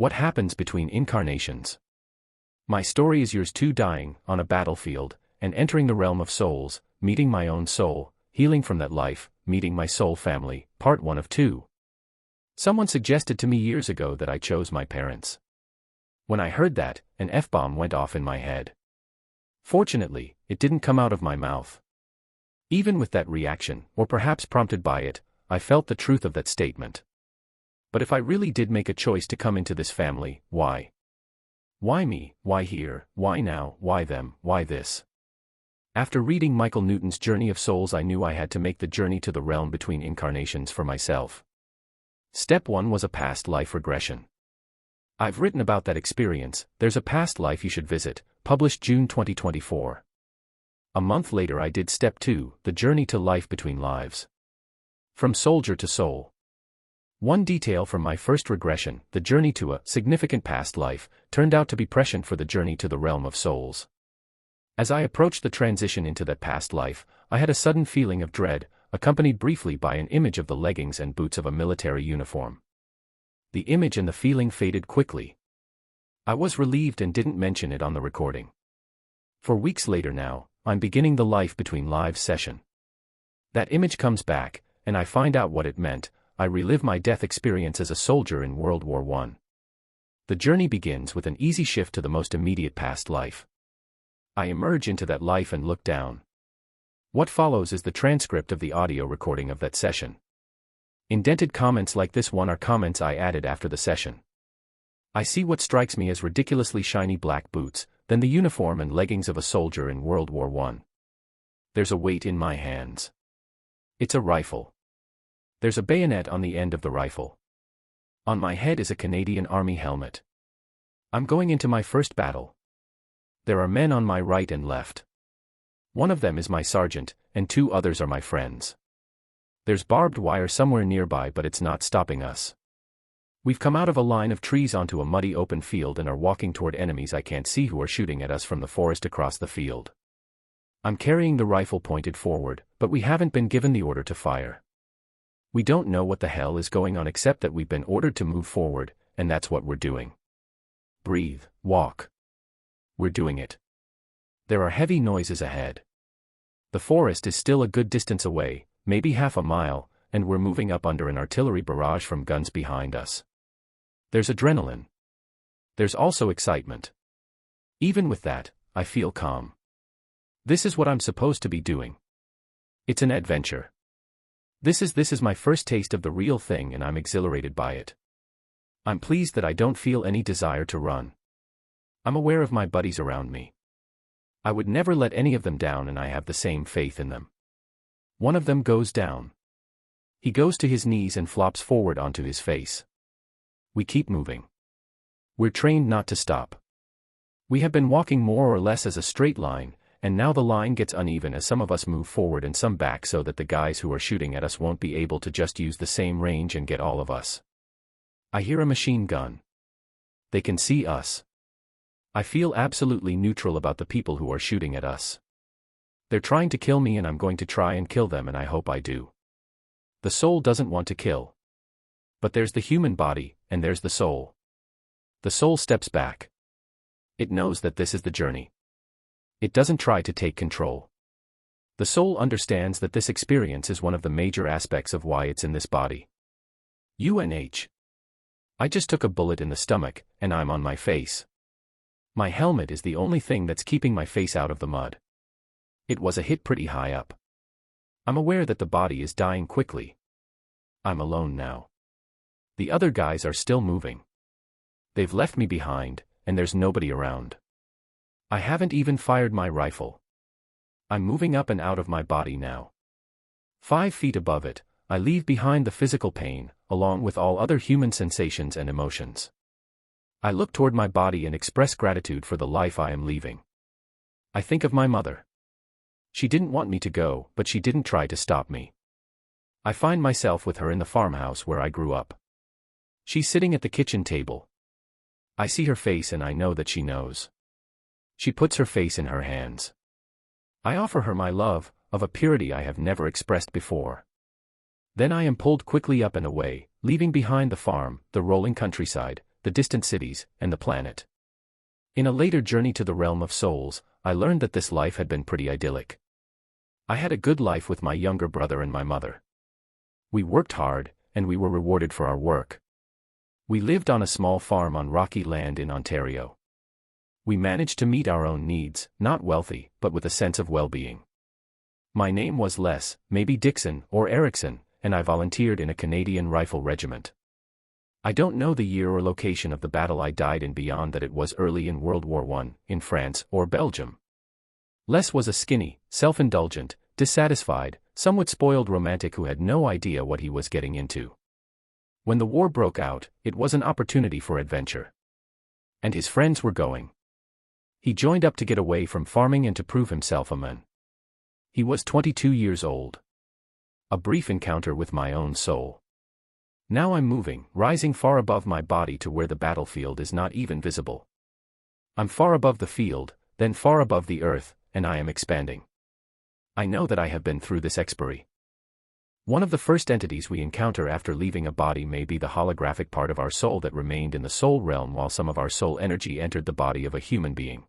What happens between incarnations? My story is yours too, dying on a battlefield, and entering the realm of souls, meeting my own soul, healing from that life, meeting my soul family, part 1 of 2. Someone suggested to me years ago that I chose my parents. When I heard that, an F-bomb went off in my head. Fortunately, it didn't come out of my mouth. Even with that reaction, or perhaps prompted by it, I felt the truth of that statement. But if I really did make a choice to come into this family, why? Why me? Why here? Why now? Why them? Why this? After reading Michael Newton's Journey of Souls, I knew I had to make the journey to the realm between incarnations for myself. Step 1 was a past life regression. I've written about that experience, There's a Past Life You Should Visit, published June 2024. A month later I did Step 2, the journey to life between lives. From soldier to soul. One detail from my first regression, the journey to a significant past life, turned out to be prescient for the journey to the realm of souls. As I approached the transition into that past life, I had a sudden feeling of dread, accompanied briefly by an image of the leggings and boots of a military uniform. The image and the feeling faded quickly. I was relieved and didn't mention it on the recording. For weeks later now, I'm beginning the Life Between Lives session. That image comes back, and I find out what it meant. I relive my death experience as a soldier in World War I. The journey begins with an easy shift to the most immediate past life. I emerge into that life and look down. What follows is the transcript of the audio recording of that session. Indented comments like this one are comments I added after the session. I see what strikes me as ridiculously shiny black boots, then the uniform and leggings of a soldier in World War I. There's a weight in my hands. It's a rifle. There's a bayonet on the end of the rifle. On my head is a Canadian Army helmet. I'm going into my first battle. There are men on my right and left. One of them is my sergeant, and 2 others are my friends. There's barbed wire somewhere nearby, but it's not stopping us. We've come out of a line of trees onto a muddy open field and are walking toward enemies I can't see who are shooting at us from the forest across the field. I'm carrying the rifle pointed forward, but we haven't been given the order to fire. We don't know what the hell is going on except that we've been ordered to move forward, and that's what we're doing. Breathe, walk. We're doing it. There are heavy noises ahead. The forest is still a good distance away, maybe half a mile, and we're moving up under an artillery barrage from guns behind us. There's adrenaline. There's also excitement. Even with that, I feel calm. This is what I'm supposed to be doing. It's an adventure. This is my first taste of the real thing, and I'm exhilarated by it. I'm pleased that I don't feel any desire to run. I'm aware of my buddies around me. I would never let any of them down, and I have the same faith in them. One of them goes down. He goes to his knees and flops forward onto his face. We keep moving. We're trained not to stop. We have been walking more or less as a straight line, and now the line gets uneven as some of us move forward and some back so that the guys who are shooting at us won't be able to just use the same range and get all of us. I hear a machine gun. They can see us. I feel absolutely neutral about the people who are shooting at us. They're trying to kill me, and I'm going to try and kill them, and I hope I do. The soul doesn't want to kill. But there's the human body, and there's the soul. The soul steps back. It knows that this is the journey. It doesn't try to take control. The soul understands that this experience is one of the major aspects of why it's in this body. UNH. I just took a bullet in the stomach, and I'm on my face. My helmet is the only thing that's keeping my face out of the mud. It was a hit pretty high up. I'm aware that the body is dying quickly. I'm alone now. The other guys are still moving. They've left me behind, and there's nobody around. I haven't even fired my rifle. I'm moving up and out of my body now. 5 feet above it, I leave behind the physical pain, along with all other human sensations and emotions. I look toward my body and express gratitude for the life I am leaving. I think of my mother. She didn't want me to go, but she didn't try to stop me. I find myself with her in the farmhouse where I grew up. She's sitting at the kitchen table. I see her face and I know that she knows. She puts her face in her hands. I offer her my love, of a purity I have never expressed before. Then I am pulled quickly up and away, leaving behind the farm, the rolling countryside, the distant cities, and the planet. In a later journey to the realm of souls, I learned that this life had been pretty idyllic. I had a good life with my younger brother and my mother. We worked hard, and we were rewarded for our work. We lived on a small farm on rocky land in Ontario. We managed to meet our own needs, not wealthy, but with a sense of well-being. My name was Les, maybe Dixon or Erickson, and I volunteered in a Canadian Rifle Regiment. I don't know the year or location of the battle I died in beyond that it was early in World War I, in France or Belgium. Les was a skinny, self-indulgent, dissatisfied, somewhat spoiled romantic who had no idea what he was getting into. When the war broke out, it was an opportunity for adventure. And his friends were going. He joined up to get away from farming and to prove himself a man. He was 22 years old. A brief encounter with my own soul. Now I'm moving, rising far above my body to where the battlefield is not even visible. I'm far above the field, then far above the earth, and I am expanding. I know that I have been through this expiry. One of the first entities we encounter after leaving a body may be the holographic part of our soul that remained in the soul realm while some of our soul energy entered the body of a human being.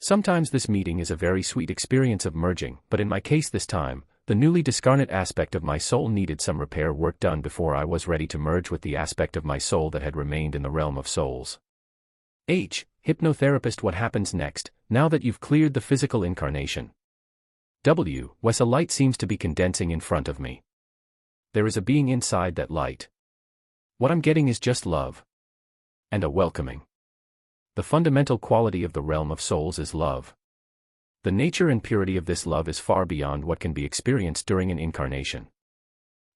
Sometimes this meeting is a very sweet experience of merging, but in my case this time, the newly discarnate aspect of my soul needed some repair work done before I was ready to merge with the aspect of my soul that had remained in the realm of souls. Hypnotherapist, what happens next, now that you've cleared the physical incarnation? Wes, a light seems to be condensing in front of me. There is a being inside that light. What I'm getting is just love. And a welcoming. The fundamental quality of the realm of souls is love. The nature and purity of this love is far beyond what can be experienced during an incarnation.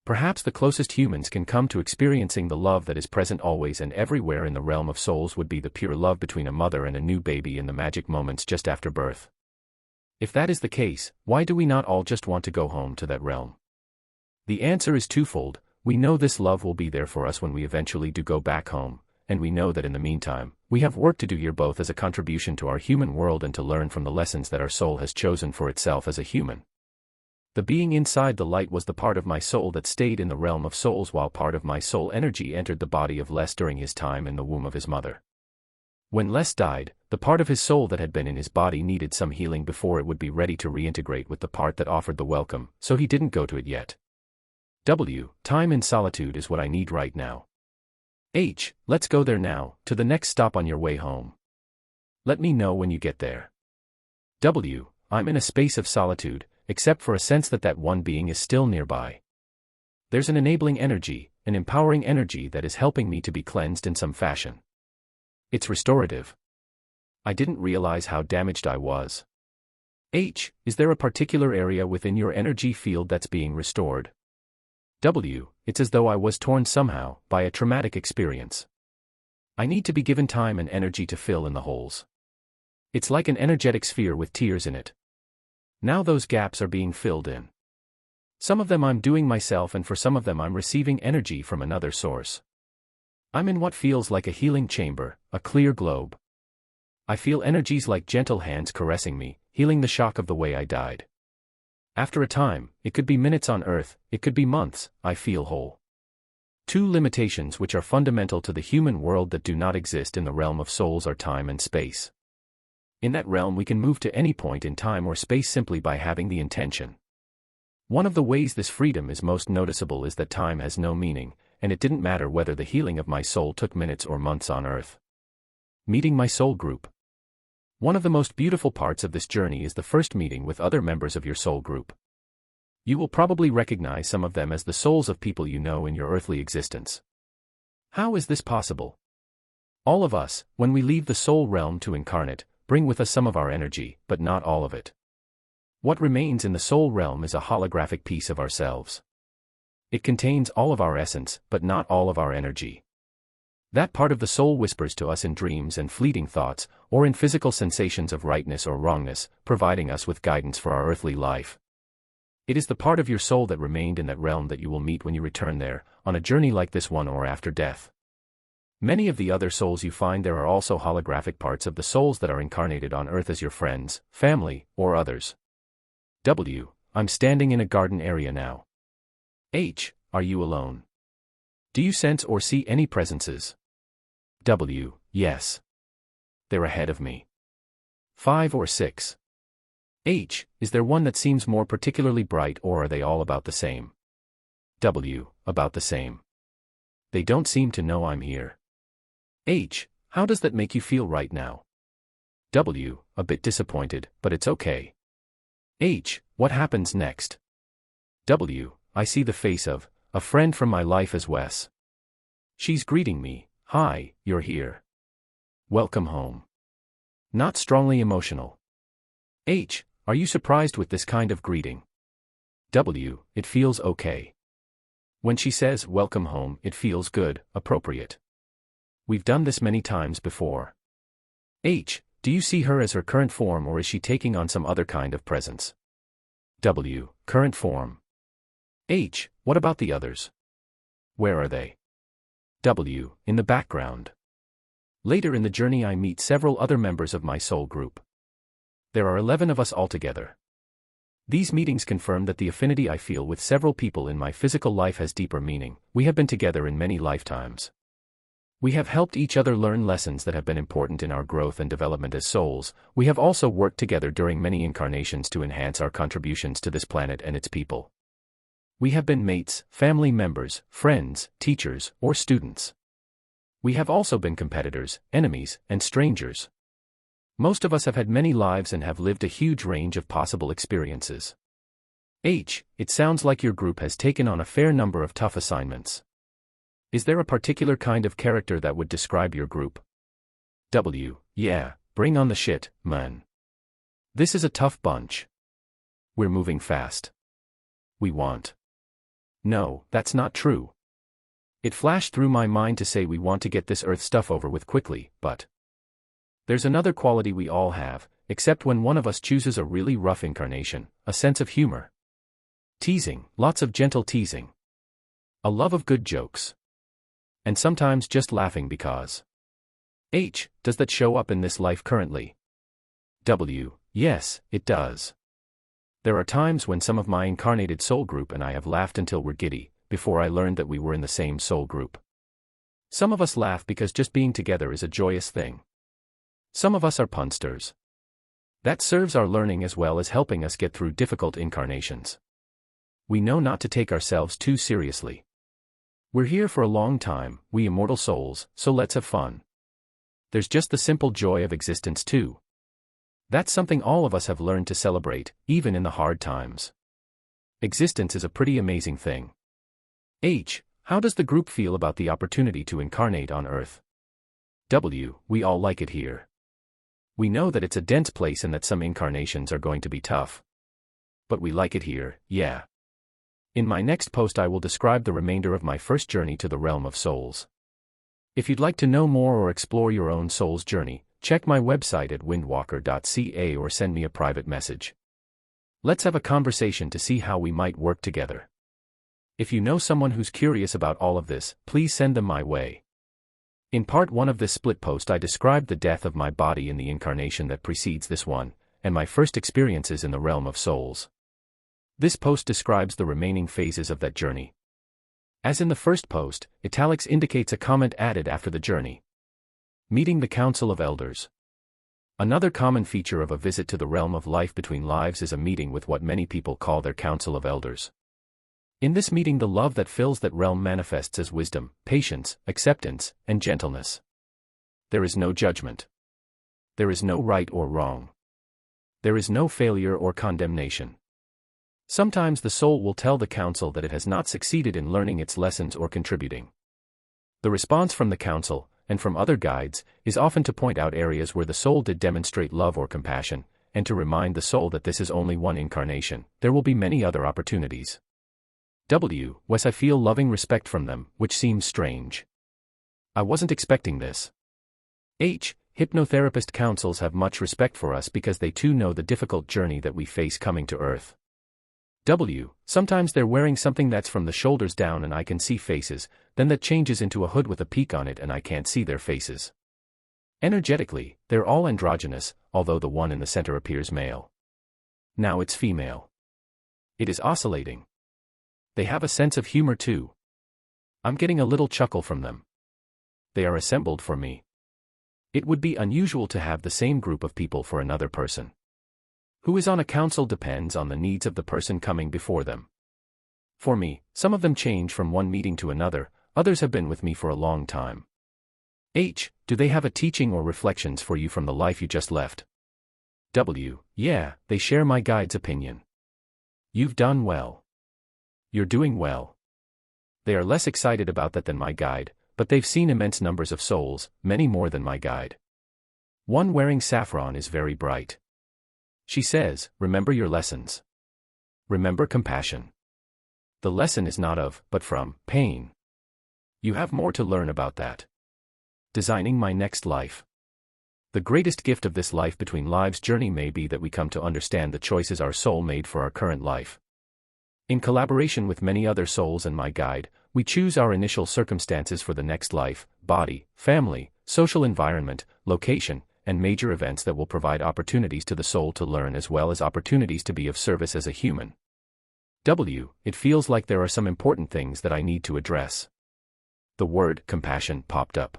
Perhaps the closest humans can come to experiencing the love that is present always and everywhere in the realm of souls would be the pure love between a mother and a new baby in the magic moments just after birth. If that is the case, why do we not all just want to go home to that realm? The answer is twofold. We know this love will be there for us when we eventually do go back home, and we know that in the meantime, we have work to do here both as a contribution to our human world and to learn from the lessons that our soul has chosen for itself as a human. The being inside the light was the part of my soul that stayed in the realm of souls while part of my soul energy entered the body of Les during his time in the womb of his mother. When Les died, the part of his soul that had been in his body needed some healing before it would be ready to reintegrate with the part that offered the welcome, so he didn't go to it yet. Time in solitude is what I need right now. Let's go there now, to the next stop on your way home. Let me know when you get there. I'm in a space of solitude, except for a sense that that one being is still nearby. There's an enabling energy, an empowering energy that is helping me to be cleansed in some fashion. It's restorative. I didn't realize how damaged I was. Is there a particular area within your energy field that's being restored? It's as though I was torn somehow, by a traumatic experience. I need to be given time and energy to fill in the holes. It's like an energetic sphere with tears in it. Now those gaps are being filled in. Some of them I'm doing myself and for some of them I'm receiving energy from another source. I'm in what feels like a healing chamber, a clear globe. I feel energies like gentle hands caressing me, healing the shock of the way I died. After a time, it could be minutes on Earth, it could be months, I feel whole. Two limitations which are fundamental to the human world that do not exist in the realm of souls are time and space. In that realm we can move to any point in time or space simply by having the intention. One of the ways this freedom is most noticeable is that time has no meaning, and it didn't matter whether the healing of my soul took minutes or months on Earth. Meeting my soul group. One of the most beautiful parts of this journey is the first meeting with other members of your soul group. You will probably recognize some of them as the souls of people you know in your earthly existence. How is this possible? All of us, when we leave the soul realm to incarnate, bring with us some of our energy, but not all of it. What remains in the soul realm is a holographic piece of ourselves. It contains all of our essence, but not all of our energy. That part of the soul whispers to us in dreams and fleeting thoughts, or in physical sensations of rightness or wrongness, providing us with guidance for our earthly life. It is the part of your soul that remained in that realm that you will meet when you return there, on a journey like this one or after death. Many of the other souls you find there are also holographic parts of the souls that are incarnated on Earth as your friends, family, or others. I'm standing in a garden area now. Are you alone? Do you sense or see any presences? W. Yes. They're ahead of me. 5 or 6. H. Is there one that seems more particularly bright, or are they all about the same? W. About the same. They don't seem to know I'm here. H. How does that make you feel right now? W. A bit disappointed, but it's okay. H. What happens next? W. I see the face of a friend from my life as Wes. She's greeting me. Hi, you're here. Welcome home. Not strongly emotional. H. Are you surprised with this kind of greeting? W. It feels okay. When she says welcome home, it feels good, appropriate. We've done this many times before. H. Do you see her as her current form, or is she taking on some other kind of presence? W. Current form. H. What about the others? Where are they? W. In the background. Later in the journey I meet several other members of my soul group. There are 11 of us altogether. These meetings confirm that the affinity I feel with several people in my physical life has deeper meaning. We have been together in many lifetimes. We have helped each other learn lessons that have been important in our growth and development as souls. We have also worked together during many incarnations to enhance our contributions to this planet and its people. We have been mates, family members, friends, teachers, or students. We have also been competitors, enemies, and strangers. Most of us have had many lives and have lived a huge range of possible experiences. H. It sounds like your group has taken on a fair number of tough assignments. Is there a particular kind of character that would describe your group? W. Yeah, bring on the shit, man. This is a tough bunch. We're moving fast. We want. No, that's not true. It flashed through my mind to say we want to get this earth stuff over with quickly, but there's another quality we all have, except when one of us chooses a really rough incarnation, a sense of humor. Teasing, lots of gentle teasing. A love of good jokes. And sometimes just laughing because. H. Does that show up in this life currently? W. Yes, it does. There are times when some of my incarnated soul group and I have laughed until we're giddy, before I learned that we were in the same soul group. Some of us laugh because just being together is a joyous thing. Some of us are punsters. That serves our learning as well as helping us get through difficult incarnations. We know not to take ourselves too seriously. We're here for a long time, we immortal souls, so let's have fun. There's just the simple joy of existence too. That's something all of us have learned to celebrate, even in the hard times. Existence is a pretty amazing thing. H. How does the group feel about the opportunity to incarnate on Earth? W. We all like it here. We know that it's a dense place and that some incarnations are going to be tough. But we like it here, yeah. In my next post I will describe the remainder of my first journey to the realm of souls. If you'd like to know more or explore your own soul's journey, check my website at windwalker.ca or send me a private message. Let's have a conversation to see how we might work together. If you know someone who's curious about all of this, please send them my way. In part 1 of this split post I described the death of my body in the incarnation that precedes this one, and my first experiences in the realm of souls. This post describes the remaining phases of that journey. As in the first post, italics indicates a comment added after the journey. Meeting the Council of Elders. Another common feature of a visit to the realm of life between lives is a meeting with what many people call their Council of Elders. In this meeting the love that fills that realm manifests as wisdom, patience, acceptance, and gentleness. There is no judgment. There is no right or wrong. There is no failure or condemnation. Sometimes the soul will tell the council that it has not succeeded in learning its lessons or contributing. The response from the council, and from other guides, is often to point out areas where the soul did demonstrate love or compassion, and to remind the soul that this is only one incarnation, there will be many other opportunities. W. Wes, I feel loving respect from them, which seems strange. I wasn't expecting this. H. Hypnotherapist councils have much respect for us because they too know the difficult journey that we face coming to Earth. W. Sometimes they're wearing something that's from the shoulders down and I can see faces, then that changes into a hood with a peak on it and I can't see their faces. Energetically, they're all androgynous, although the one in the center appears male. Now it's female. It is oscillating. They have a sense of humor too. I'm getting a little chuckle from them. They are assembled for me. It would be unusual to have the same group of people for another person. Who is on a council depends on the needs of the person coming before them. For me, some of them change from one meeting to another, others have been with me for a long time. H. Do they have a teaching or reflections for you from the life you just left? W. Yeah, they share my guide's opinion. You've done well. You're doing well. They are less excited about that than my guide, but they've seen immense numbers of souls, many more than my guide. One wearing saffron is very bright. She says, remember your lessons. Remember compassion. The lesson is not of, but from, pain. You have more to learn about that. Designing my next life. The greatest gift of this life between lives journey may be that we come to understand the choices our soul made for our current life. In collaboration with many other souls and my guide, we choose our initial circumstances for the next life, body, family, social environment, location, and major events that will provide opportunities to the soul to learn as well as opportunities to be of service as a human. W. It feels like there are some important things that I need to address. The word compassion popped up.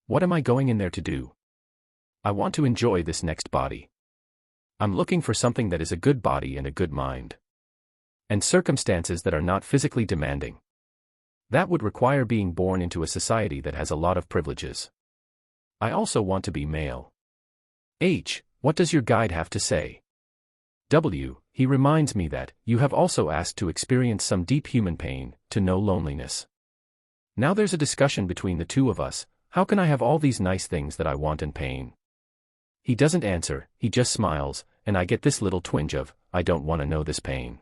What am I going in there to do? I want to enjoy this next body. I'm looking for something that is a good body and a good mind. And circumstances that are not physically demanding. That would require being born into a society that has a lot of privileges. I also want to be male. H. What does your guide have to say? W. He reminds me that you have also asked to experience some deep human pain, to know loneliness. Now there's a discussion between the two of us. How can I have all these nice things that I want and pain? He doesn't answer, he just smiles, and I get this little twinge of, I don't want to know this pain.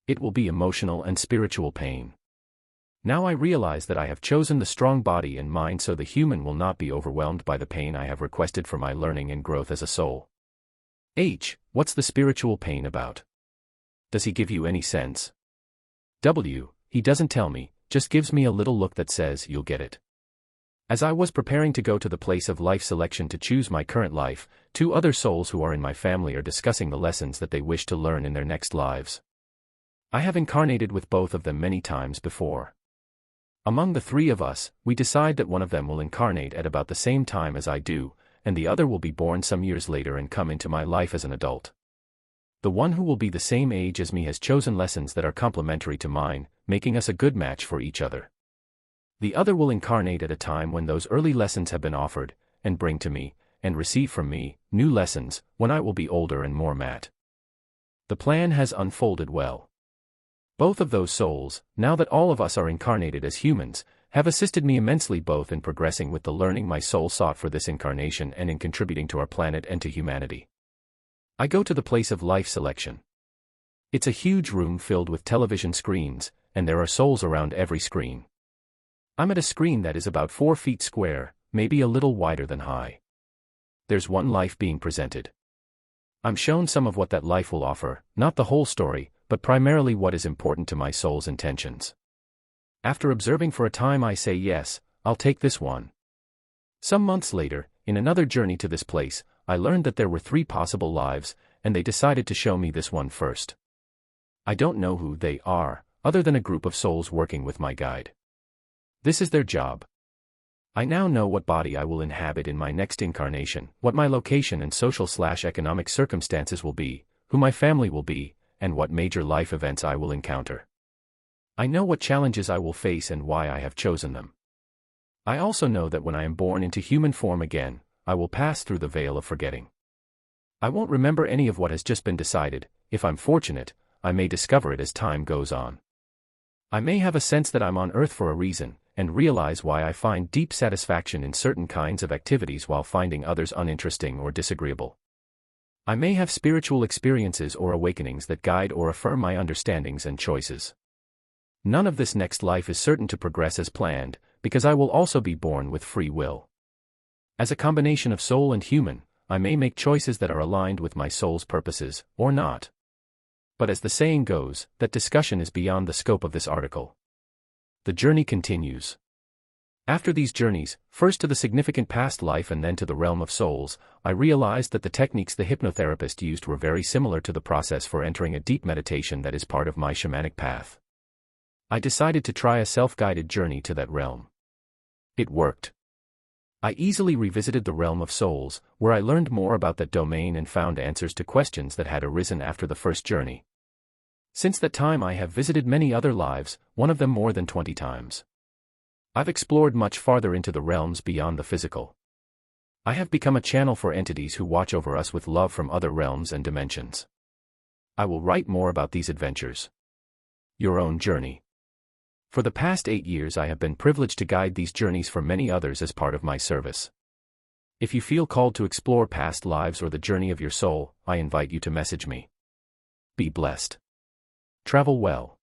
It will be emotional and spiritual pain. Now I realize that I have chosen the strong body and mind so the human will not be overwhelmed by the pain I have requested for my learning and growth as a soul. H. What's the spiritual pain about? Does he give you any sense? W. He doesn't tell me, just gives me a little look that says you'll get it. As I was preparing to go to the place of life selection to choose my current life, two other souls who are in my family are discussing the lessons that they wish to learn in their next lives. I have incarnated with both of them many times before. Among the three of us, we decide that one of them will incarnate at about the same time as I do, and the other will be born some years later and come into my life as an adult. The one who will be the same age as me has chosen lessons that are complementary to mine, making us a good match for each other. The other will incarnate at a time when those early lessons have been offered, and bring to me, and receive from me, new lessons, when I will be older and more mature. The plan has unfolded well. Both of those souls, now that all of us are incarnated as humans, have assisted me immensely both in progressing with the learning my soul sought for this incarnation and in contributing to our planet and to humanity. I go to the place of life selection. It's a huge room filled with television screens, and there are souls around every screen. I'm at a screen that is about 4 feet square, maybe a little wider than high. There's one life being presented. I'm shown some of what that life will offer, not the whole story, but primarily what is important to my soul's intentions. After observing for a time I say yes, I'll take this one. Some months later, in another journey to this place, I learned that there were 3 possible lives, and they decided to show me this one first. I don't know who they are, other than a group of souls working with my guide. This is their job. I now know what body I will inhabit in my next incarnation, what my location and social/economic circumstances will be, who my family will be, and what major life events I will encounter. I know what challenges I will face and why I have chosen them. I also know that when I am born into human form again, I will pass through the veil of forgetting. I won't remember any of what has just been decided. If I'm fortunate, I may discover it as time goes on. I may have a sense that I'm on Earth for a reason, and realize why I find deep satisfaction in certain kinds of activities while finding others uninteresting or disagreeable. I may have spiritual experiences or awakenings that guide or affirm my understandings and choices. None of this next life is certain to progress as planned, because I will also be born with free will. As a combination of soul and human, I may make choices that are aligned with my soul's purposes, or not. But as the saying goes, that discussion is beyond the scope of this article. The journey continues. After these journeys, first to the significant past life and then to the realm of souls, I realized that the techniques the hypnotherapist used were very similar to the process for entering a deep meditation that is part of my shamanic path. I decided to try a self-guided journey to that realm. It worked. I easily revisited the realm of souls, where I learned more about that domain and found answers to questions that had arisen after the first journey. Since that time I have visited many other lives, one of them more than 20 times. I've explored much farther into the realms beyond the physical. I have become a channel for entities who watch over us with love from other realms and dimensions. I will write more about these adventures. Your own journey. For the past 8 years I have been privileged to guide these journeys for many others as part of my service. If you feel called to explore past lives or the journey of your soul, I invite you to message me. Be blessed. Travel well.